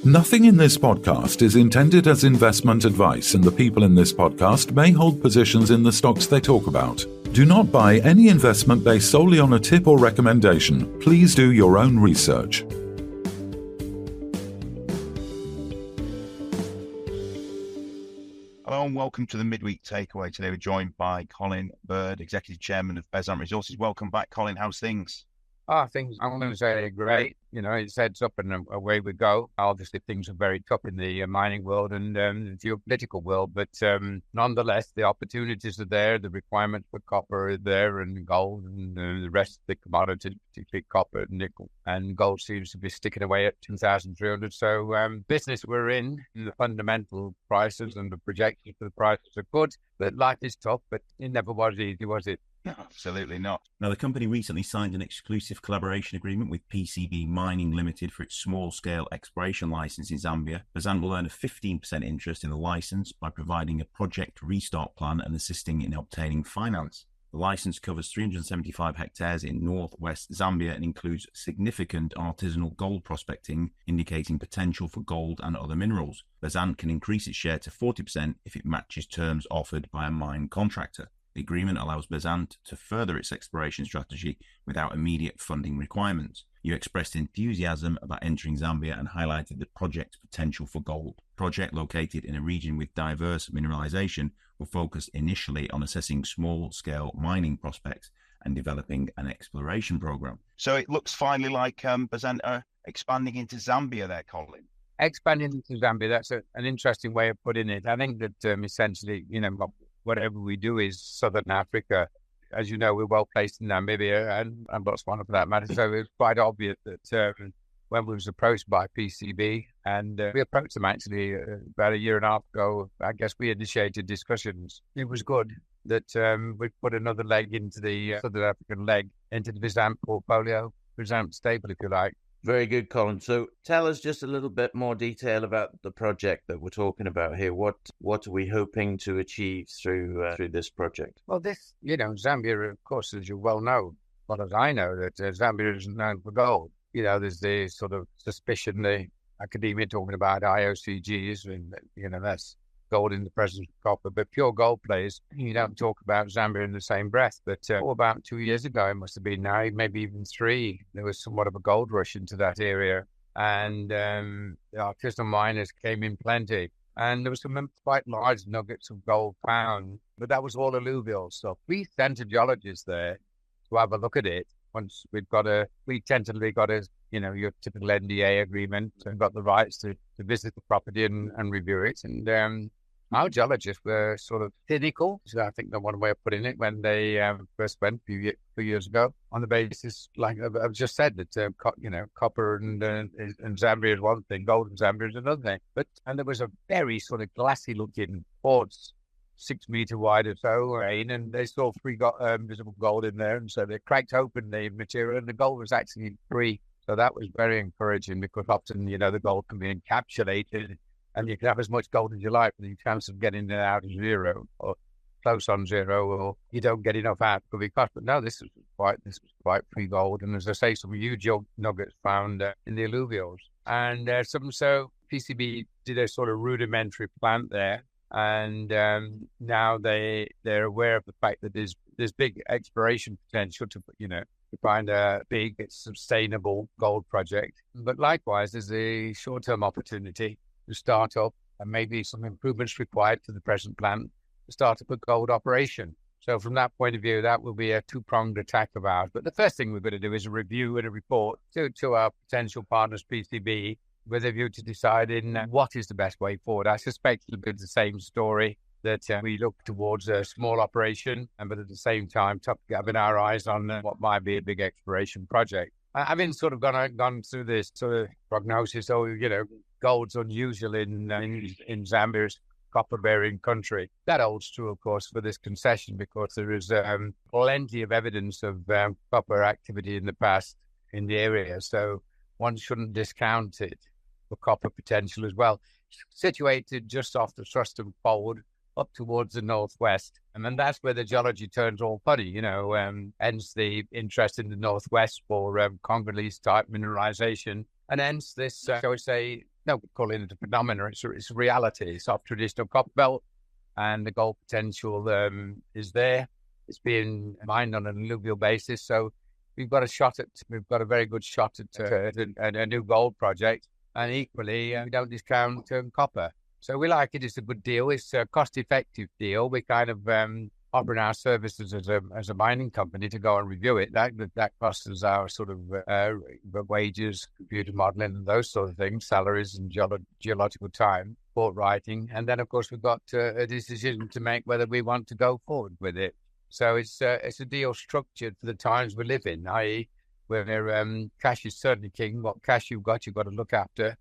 Nothing in this podcast is intended as investment advice, and the people in this podcast may hold positions in the stocks they talk about. Do not buy any investment based solely on a tip or recommendation. Please do your own research. Hello and welcome to the Midweek Takeaway. Today we're joined by Colin Bird, Executive Chairman of Bezant Resources. Welcome back, Colin. How's things? Things, I'm going to say, great. You know, it heads up and away we go. Obviously, things are very tough in the mining world and the geopolitical world, but nonetheless, the opportunities are there. The requirements for copper are there, and gold and the rest of the commodities, particularly copper, nickel, and gold seems to be sticking away at 2,300. So, business we're in, the fundamental prices and the projections for the prices are good, but life is tough, but it never was easy, was it? No, absolutely not. Now, the company recently signed an exclusive collaboration agreement with PCB Mining Limited for its small-scale exploration license in Zambia. Bezant will earn a 15% interest in the license by providing a project restart plan and assisting in obtaining finance. The license covers 375 hectares in northwest Zambia and includes significant artisanal gold prospecting, indicating potential for gold and other minerals. Bezant can increase its share to 40% if it matches terms offered by a mine contractor. The agreement allows Bezant to further its exploration strategy without immediate funding requirements. You expressed enthusiasm about entering Zambia and highlighted the project's potential for gold. The project, located in a region with diverse mineralization, will focus initially on assessing small-scale mining prospects and developing an exploration program. So it looks finally like Bezant are expanding into Zambia there, Colin. Expanding into Zambia, that's an interesting way of putting it. I think that essentially, you know, whatever we do is Southern Africa. As you know, we're well placed in Namibia and Botswana for that matter. So it's quite obvious that when we was approached by PCB, and we approached them actually about a year and a half ago, I guess we initiated discussions. It was good that we put another leg into the Southern African leg into the Bezant portfolio, Bezant stable, if you like. Very good, Colin. So tell us just a little bit more detail about the project that we're talking about here. What are we hoping to achieve through this project? Well, Zambia, of course, as you well know, well as I know, that Zambia is known for gold. You know, there's the sort of suspicion, the academia talking about IOCGs, and, you know, that's gold in the presence of copper, but pure gold plays, you don't talk about Zambia in the same breath. But about 2 years ago, it must have been now, maybe even 3, there was somewhat of a gold rush into that area. And the artisanal miners came in plenty. And there was some quite large nuggets of gold found, but that was all alluvial stuff. We sent a geologist there to have a look at it. Once we tentatively got your typical NDA agreement and got the rights to visit the property and review it. And our geologists were sort of cynical, so I think the one way of putting it, when they first went a few years ago, on the basis, like I've just said, that copper and Zambia is one thing, gold in Zambia is another thing. And there was a very sort of glassy-looking quartz, 6 meter wide or so, and they saw 3 visible gold in there, and so they cracked open the material, and the gold was actually free. So that was very encouraging, because often, the gold can be encapsulated, and you can have as much gold as you like, but the chance of getting it out is 0 or close on 0, or you don't get enough out could be cost. But no, this was quite free gold, and as I say, some huge nuggets found in the alluvials, and so PCB did a sort of rudimentary plant there. And now they're aware of the fact that there's big exploration potential to find a big, sustainable gold project. But likewise, there's a short-term opportunity to start up, and maybe some improvements required to the present plant to start up a gold operation. So from that point of view, that will be a 2-pronged attack of ours. But the first thing we're going to do is a review and a report to our potential partners, PCB, with a view to deciding what is the best way forward. I suspect it'll be the same story, that we look towards a small operation, but at the same time, having our eyes on what might be a big exploration project. Having sort of gone through this sort of prognosis, gold's unusual in Zambia's copper-bearing country. That holds true, of course, for this concession, because there is plenty of evidence of copper activity in the past in the area. So one shouldn't discount it for copper potential as well. Situated just off the Thruston Fold, up towards the northwest. And then that's where the geology turns all funny, hence the interest in the northwest for Congolese type mineralization. And hence this, shall we say, no, we call it a phenomenon. It's a reality. It's off traditional copper belt, and the gold potential is there. It's being mined on an alluvial basis, so we've got a very good shot at a new gold project, and equally we don't discount copper. So we like it. It's a good deal. It's a cost-effective deal. We kind of offering our services as a mining company to go and review it. That costs us our sort of wages, computer modeling, and those sort of things, salaries and geological time, report writing, and then of course we've got a decision to make whether we want to go forward with it. So it's a deal structured for the times we live in, i.e., where cash is certainly king. What cash you've got to look after,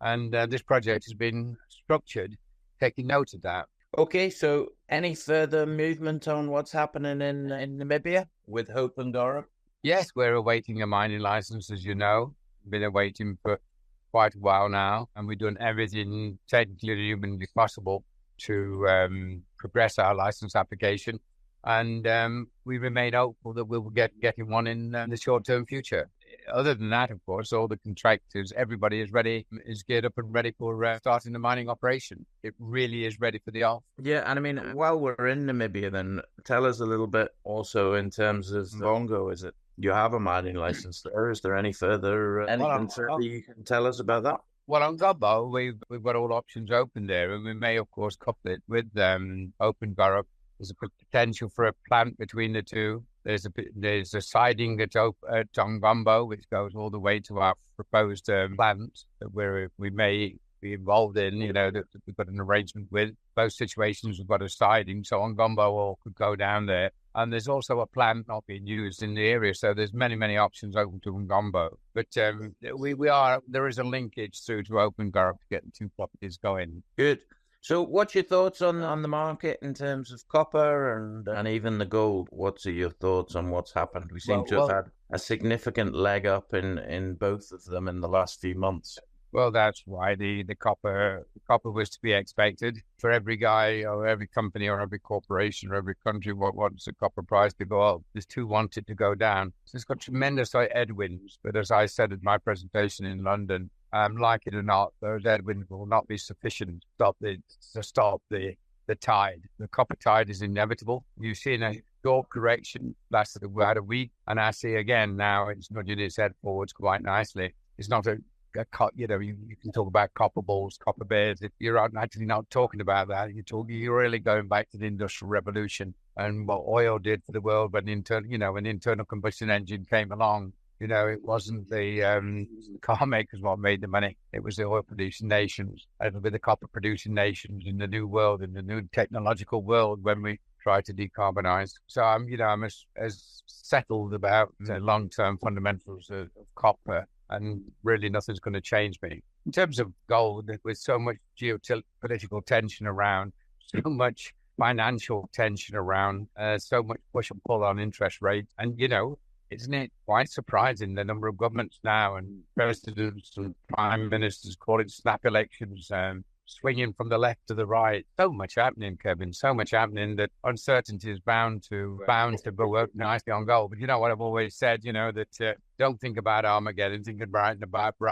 and this project has been structured taking note of that. Okay, so any further movement on what's happening in Namibia with Hope and Gorup? Yes, we're awaiting a mining license, as you know. Been awaiting for quite a while now, and we're doing everything technically and humanly possible to progress our license application. And we remain hopeful that we will getting one in the short-term future. Other than that, of course, all the contractors, everybody is geared up and ready for starting the mining operation. It really is ready for the off. Yeah, and I mean, while we're in Namibia, then tell us a little bit also in terms of Bongo. Is it you have a mining license there? Is there any further anything you can tell us about that? Well, on Gobbo, we've got all options open there, and we may, of course, couple it with Open Gorup. There's a potential for a plant between the two. There's a siding at Tongombo, which goes all the way to our proposed plant that we may be involved in. You know, that we've got an arrangement with. Both situations we've got a siding, so Ngombo all could go down there. And there's also a plant not being used in the area, so there's many options open to Ngombo. But there is a linkage through to Open Gorup to get the two properties going. Good. So what's your thoughts on the market in terms of copper and even the gold? What are your thoughts on what's happened? We seem to have had a significant leg up in both of them in the last few months. Well, that's why the copper was to be expected. For every guy or every company or every corporation or every country wants the copper price to go up. There's two want it to go down. So it's got tremendous headwinds. But as I said in my presentation in London, like it or not, those headwinds will not be sufficient to stop the tide. The copper tide is inevitable. You've seen a short correction lasted about a week, and I see again now it's nudging its head forwards quite nicely. It's not you can talk about copper balls, copper bears. You're actually not talking about that. You're really going back to the Industrial Revolution and what oil did for the world when internal combustion engine came along. You know, it wasn't the car makers what made the money. It was the oil-producing nations. It'll be the copper-producing nations in the new world, in the new technological world when we try to decarbonize. So I'm as settled about the long-term fundamentals of copper, and really nothing's going to change me. In terms of gold, with so much geopolitical tension around, so much financial tension around, so much push and pull on interest rates, and isn't it quite surprising the number of governments now and presidents and prime ministers calling snap elections, swinging from the left to the right? So much happening, Kevin. So much happening that uncertainty is bound to go up nicely on gold. But you know what I've always said, that don't think about Armageddon, think about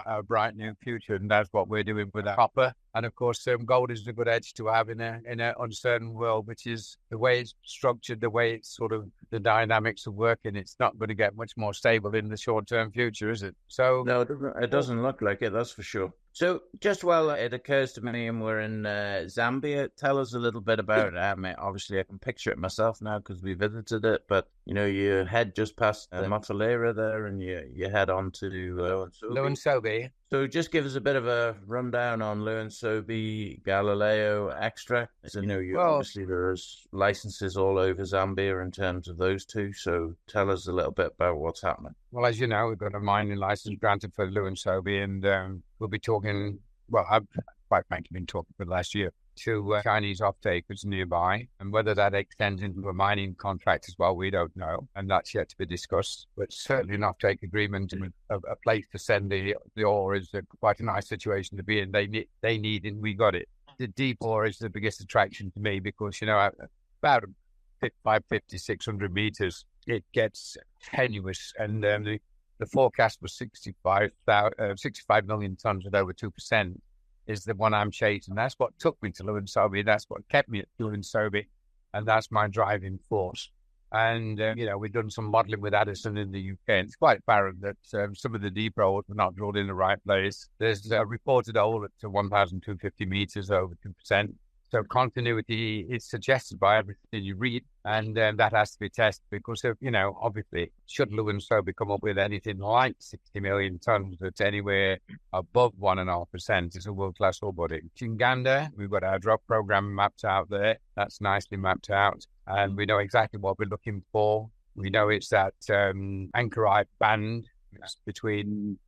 a bright new future, and that's what we're doing with our copper. And of course, gold is a good edge to have in an uncertain world, which is the way it's structured, the way it's sort of the dynamics of working. It's not going to get much more stable in the short-term future, is it? So no, it doesn't look like it. That's for sure. So just while it occurs to me, and we're in Zambia, tell us a little bit about it. I mean, obviously, I can picture it myself now because we visited it, but you head just past the Matalera there, and you head on to Luansobi. So just give us a bit of a rundown on Luansobi Galileo extract. Obviously there's licenses all over Zambia in terms of those two. So tell us a little bit about what's happening. Well, as you know, we've got a mining license granted for Luansobi, and we'll be talking. Well, I've quite frankly been talking for the last year to Chinese off-takers nearby, and whether that extends into a mining contract as well, we don't know, and that's yet to be discussed. But certainly an off-take agreement and a place to send the ore is quite a nice situation to be in. They need and we got it. The deep ore is the biggest attraction to me because, about 550, 600 meters, it gets tenuous, and the forecast was 65 million tons at over 2%. is the one I'm chasing. That's what took me to Lewin-Sobey. That's what kept me at Lewin-Sobey. And that's my driving force. And, we've done some modelling with Addison in the UK. And it's quite apparent that some of the deep holes were not drilled in the right place. There's a reported hole at 1,250 metres, over 2%. So continuity is suggested by everything you read, and that has to be tested because, obviously, should Lewin-Sobey come up with anything like 60 million tonnes that's anywhere above 1.5%, it's a world-class ore body. Chinganda, we've got our drop program mapped out there. That's nicely mapped out, and we know exactly what we're looking for. We know it's that anchorite band between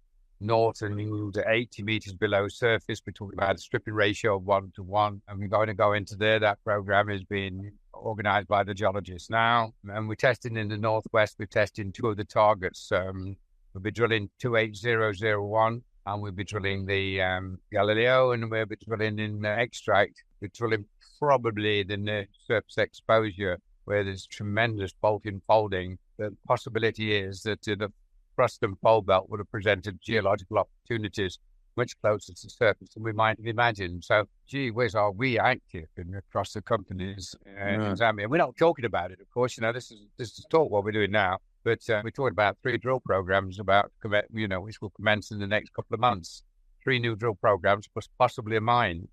0 and 80 meters below surface. We're talking about a stripping ratio of 1:1, and we're going to go into there. That program is being organized by the geologists now, and we're testing in the northwest. We're testing 2 of the targets. We'll be drilling 28001, and we'll be drilling the Galileo, and we'll be drilling in Extract. We're drilling probably the near surface exposure where there's tremendous faulting folding. The possibility is that the thrust and fold belt would have presented geological opportunities much closer to the surface than we might have imagined. So, gee whiz, are we active across the companies in Zambia? We're not talking about it, of course. This is talk what we're doing now, but we're talking about 3 drill programs which will commence in the next couple of months. 3 new drill programs plus possibly a mine,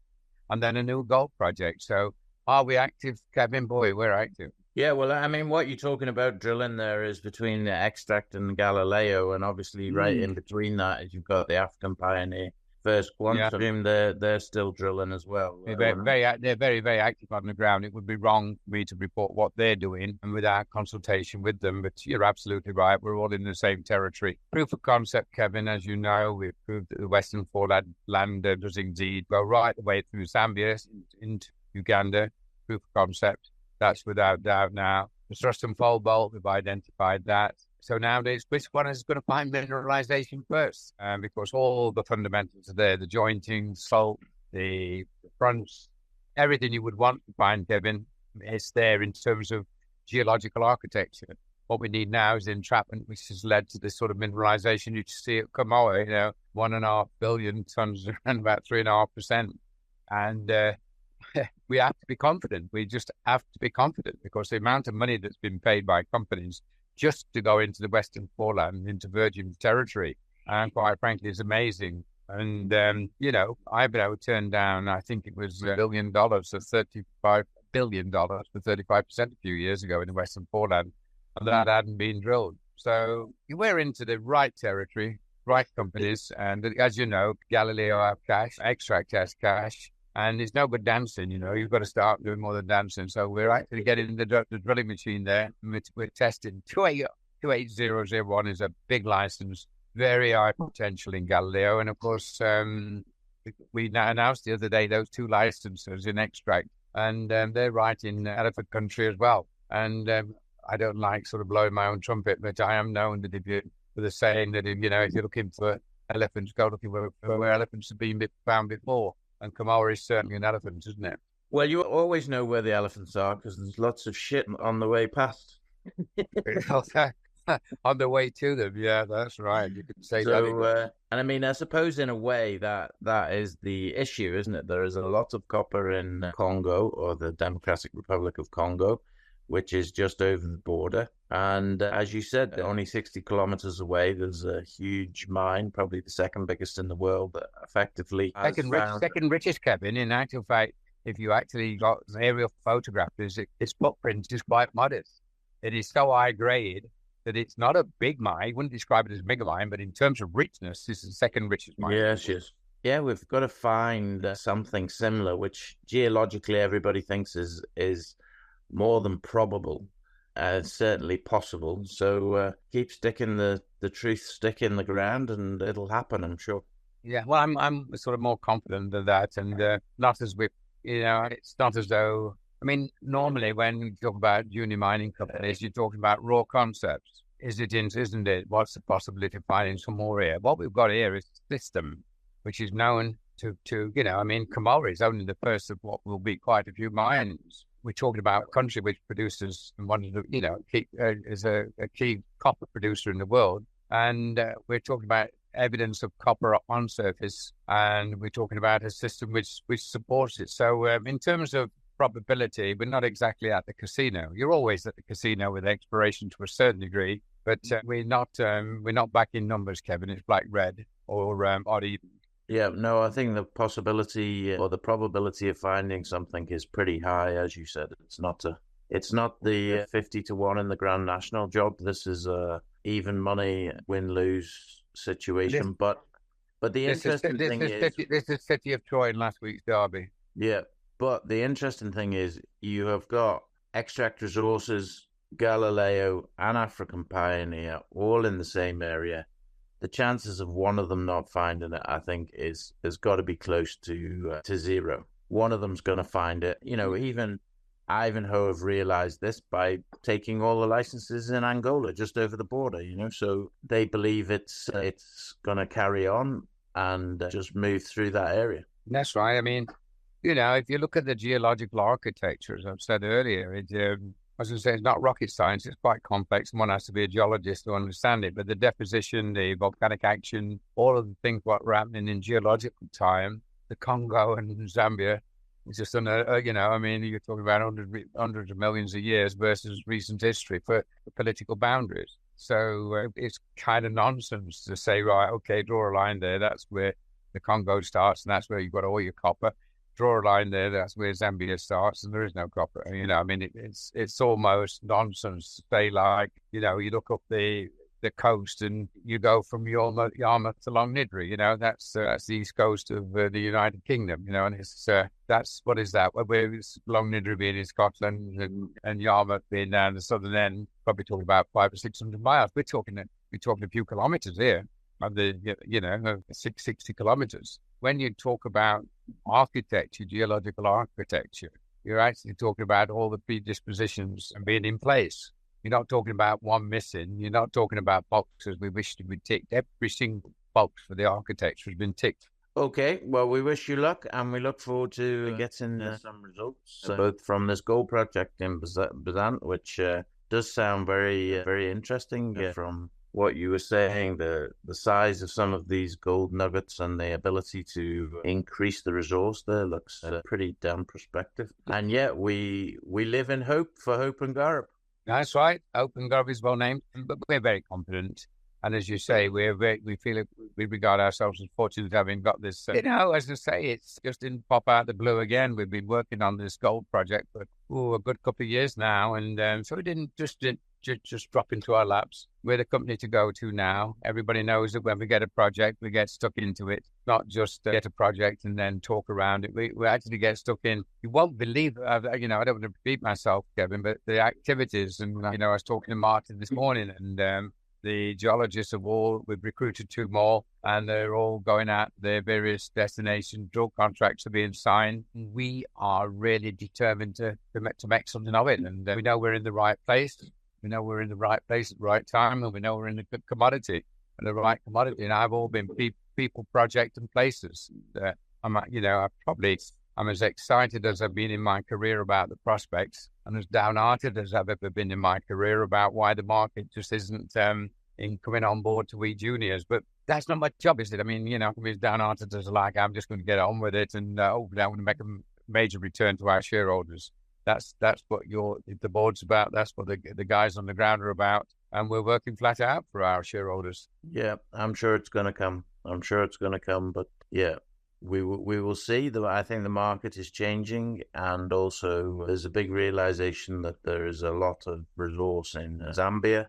and then a new gold project. So, are we active, Kevin? Boy, we're active. Yeah, well, I mean, what you're talking about drilling there is between the Extract and Galileo, and obviously right in between that is you've got the African Pioneer, First Quantum. Yeah. They're still drilling as well. They're very, very active on the ground. It would be wrong for me to report what they're doing and without consultation with them, but you're absolutely right. We're all in the same territory. Proof of concept, Kevin, as you know, we've proved that the Western Foreland does indeed go right the way through Zambia into Uganda. Proof of concept. That's without doubt now. The thrust and fold bolt, we've identified that. So nowadays, which one is going to find mineralization first? Because all the fundamentals are there, the jointing, salt, the fronts, everything you would want to find, Kevin, is there in terms of geological architecture. What we need now is entrapment, which has led to this sort of mineralization. You see it come over, 1.5 billion tons, around about 3.5%. And we have to be confident. We just have to be confident because the amount of money that's been paid by companies just to go into the Western Foreland, into virgin territory, and quite frankly, is amazing. And, I've been able to turn down, I think it was $1 billion, so $35 billion for 35% a few years ago in the Western Foreland, and that hadn't been drilled. So we're into the right territory, right companies, and as you know, Galileo have cash, Extract has cash. And it's no good dancing, you've got to start doing more than dancing. So we're actually getting the drilling machine there. We're testing 28001 is a big license, very high potential in Galileo. And of course, we announced the other day those 2 licenses in Extract, and they're right in elephant country as well. And I don't like sort of blowing my own trumpet, but I am known that for the saying that if you're looking for elephants, go looking for where elephants have been found before. And Kamara is certainly an elephant, isn't it? Well, you always know where the elephants are because there's lots of shit on the way past. On the way to them, yeah, that's right. You could say that. And I mean, I suppose in a way that is the issue, isn't it? There is a lot of copper in Congo, or the Democratic Republic of Congo, which is just over the border. And as you said, only 60 kilometers away, there's a huge mine, probably the second biggest in the world, that effectively second richest, Kevin. In actual fact, if you actually got an aerial photograph, its footprint is quite modest. It is so high grade that it's not a big mine. I wouldn't describe it as a mega mine, but in terms of richness, this is the second richest mine. Yes. Yeah, we've got to find something similar, which geologically everybody thinks is more than probable. Certainly possible. So keep sticking the truth stick in the ground, and it'll happen, I'm sure. Yeah, well, I'm sort of more confident than that, and not as we, it's not as though. I mean, normally when you talk about junior mining companies, you're talking about raw concepts. Isn't it? What's the possibility of finding some more here? What we've got here is a system which is known to Kamara is only the first of what will be quite a few mines. We're talking about a country which produces one of the, is a key copper producer in the world. And we're talking about evidence of copper on surface, and we're talking about a system which supports it. So in terms of probability, we're not exactly at the casino. You're always at the casino with exploration to a certain degree, but we're not back in numbers, Kevin. It's black, red, or odd even. Yeah, no, I think the possibility or the probability of finding something is pretty high, as you said. It's not the 50-1 in the Grand National job. This is a even money win-lose situation. But the interesting thing is this is City of Troy in last week's derby. Yeah, but the interesting thing is you have got Extract Resources, Galileo, and African Pioneer all in the same area. The chances of one of them not finding it, I think, has got to be close to zero. One of them's going to find it. You know, even Ivanhoe have realized this by taking all the licenses in Angola, just over the border, you know, so they believe it's going to carry on and just move through that area. That's right. I mean, you know, if you look at the geological architecture, as I've said earlier, as I say, it's not rocket science. It's quite complex. One has to be a geologist to understand it. But the deposition, the volcanic action, all of the things what were happening in geological time, the Congo and Zambia, it's just I mean, you're talking about hundreds of millions of years versus recent history for political boundaries. So it's kind of nonsense to say, right, okay, draw a line there. That's where the Congo starts, and that's where you've got all your copper. Draw a line there, that's where Zambia starts, and there is no copper. You know, I mean, it's almost nonsense to say, like, you know, you look up the coast and you go from Yarmouth to Long Nidri, you know, that's the east coast of the United Kingdom, you know, and it's that's, what is that? Where is Long Nidri being in Scotland and Yarmouth being down the southern end, probably talking about 500 or 600 miles. We're talking a few kilometers here, of the, you know, 60 kilometers. When you talk about architecture, geological architecture, you're actually talking about all the predispositions and being in place. You're not talking about one missing. You're not talking about boxes we wish to be ticked. Every single box for the architecture has been ticked. Okay, well, we wish you luck, and we look forward to getting some results, both from this gold project in Bezant, which does sound very, very interesting from what you were saying, the size of some of these gold nuggets and the ability to increase the resource there looks pretty damn prospective. And yet we live in hope for Hope and Garb. That's right. Hope and Garb is well named, but we're very confident. And as you say, we regard ourselves as fortunate having got this. You know, as I say, it's just didn't pop out the blue again. We've been working on this gold project for a good couple of years now, and so it didn't just drop into our laps. We're the company to go to now. Everybody knows that when we get a project, we get stuck into it, not just get a project and then talk around it. We actually get stuck in. You won't believe, you know, I don't want to repeat myself, Kevin, but the activities, and, you know, I was talking to Martin this morning, and the geologists we've recruited 2 more, and they're all going out their various destinations. Drill contracts are being signed. We are really determined to make something of it, and we know we're in the right place. We know we're in the right place at the right time, and we know we're in the good commodity, and the right commodity. And I've all been people, project, and places. I'm as excited as I've been in my career about the prospects, and as downhearted as I've ever been in my career about why the market just isn't in coming on board to we juniors. But that's not my job, is it? I mean, you know, I'm as downhearted as like I'm just going to get on with it, and hopefully I'm going to make a major return to our shareholders. That's what the board's about. That's what the guys on the ground are about, and we're working flat out for our shareholders. Yeah, I'm sure it's going to come. But yeah, we will see. I think the market is changing, and also there's a big realization that there is a lot of resource in Zambia,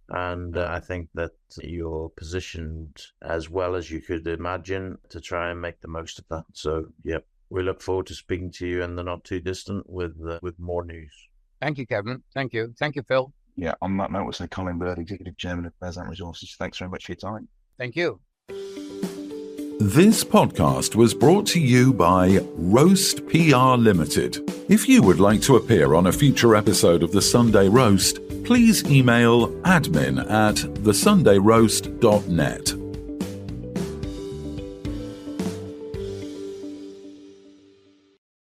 and I think that you're positioned as well as you could imagine to try and make the most of that. So yeah. We look forward to speaking to you in the not too distant with more news. Thank you, Kevin. Thank you. Thank you, Phil. Yeah, on that note, we'll say Colin Bird, Executive Chairman of Bezant Resources. Thanks very much for your time. Thank you. This podcast was brought to you by Roast PR Limited. If you would like to appear on a future episode of The Sunday Roast, please email admin@thesundayroast.net.